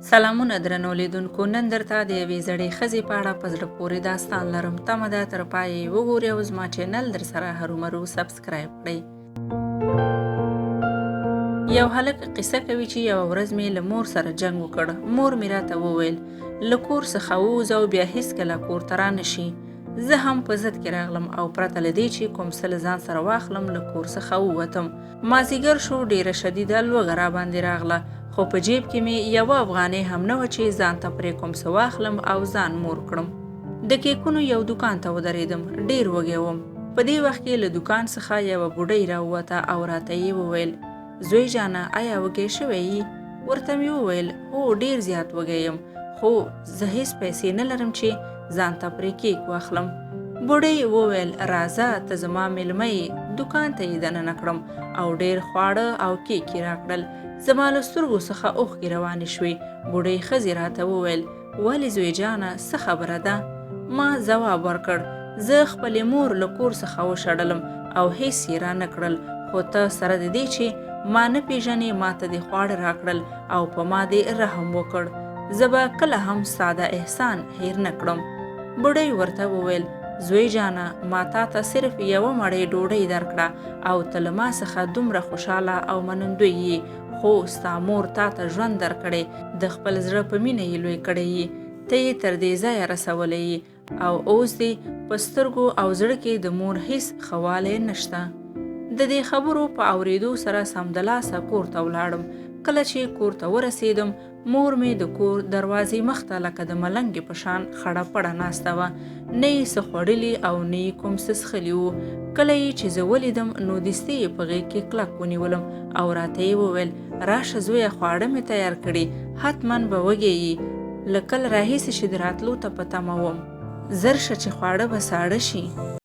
سلامونه درنو لیدونکو، نن درته د یوې زړې ښځې په اړه په زړه پورې داستان لرم. تمه ده تر پایه یې وګورئ او زما چینل در سره هرومرو سبسکرایب کړئ. یو هلک قصه کوي چې یوه ورځ مې له مور سره جنګ وکړ. مور مې راته وویل له کور څخه ووځه او بیا هیڅکله کور ته رانشي. زه هم په ضد کې راغلم او پرته له دې چې کوم څه له ځان سره واخلم له کور څخه ووتم. مازدیګر شو، ډېره شدیده لوږه راباندې راغله، خو په جیب کې مې یوه افغانۍ هم نه وه چې ځان ته پرې کوم څه واخلم او ځان مور کړم. د کیکونو یو دکان ته ودرېدم. ډېر وږی وم. په دې وخت کې له دکان څخه یوه بوډۍ راووته او راته یې وویل زوی جانه آیا وږی شوی یې؟ ورته مې وویل هو ډېر زیات وږی یم، خو زه هیڅ پیسې نه لرم چې ځان ته پرې کیک واخلم. بوډۍ وویل راځه ته زما میلمه یې. دکان ته یې دننه کړم او ډېر خواړه او کیک یې راکړل. زما له سترګو څخه اوښکې روانې شوې. بوډۍ ښځې راته وویل ولې زوی جانه څه خبره ده؟ ما ځواب ورکړ زه خپلې مور له کور څخه وشړلم او هیڅ یې رانه کړل، خو ته سره د دې چې ما نه پیژنې ما ته دې خواړه راکړل او په ما دې رحم وکړ. زه به کله هم ستا د احسان هیر نه کړم. بوډۍ ورته وویل زوی جانه ما تا ته صرف یوه مړۍ ډوډۍ درکړه او ته له ما څخه دومره خوشحاله او منندوی یې، خو ستا مور تا ته ژوند درکړی، د خپل زړه په مینه یې لوی کړی یې، ته یې تر دې ځایه رسولی یې او اوس دې په سترګو او زړه کې د مور هیڅ ښه والی نشته. د دې خبرو په اورېدو سره سمدلاسه کور ته ولاړم. کله چې کور ته ورسېدم مور مې د کور دروازې مخته لکه د ملنګې په شان خړه پړه ناسته وه. نه یې څه خوړلي او نه یې کوم څه څښلي وو. کله یې چې زه ولیدم نو دستې یې په غېږ کې کلک ونیولم او راته یې وویل راشه زویه خواړه مې تیار کړي، حتما به وږې یې، له کله راهیسې چې د راتلو ته په تمه وم، زر شه چې خواړه به ساړه شي.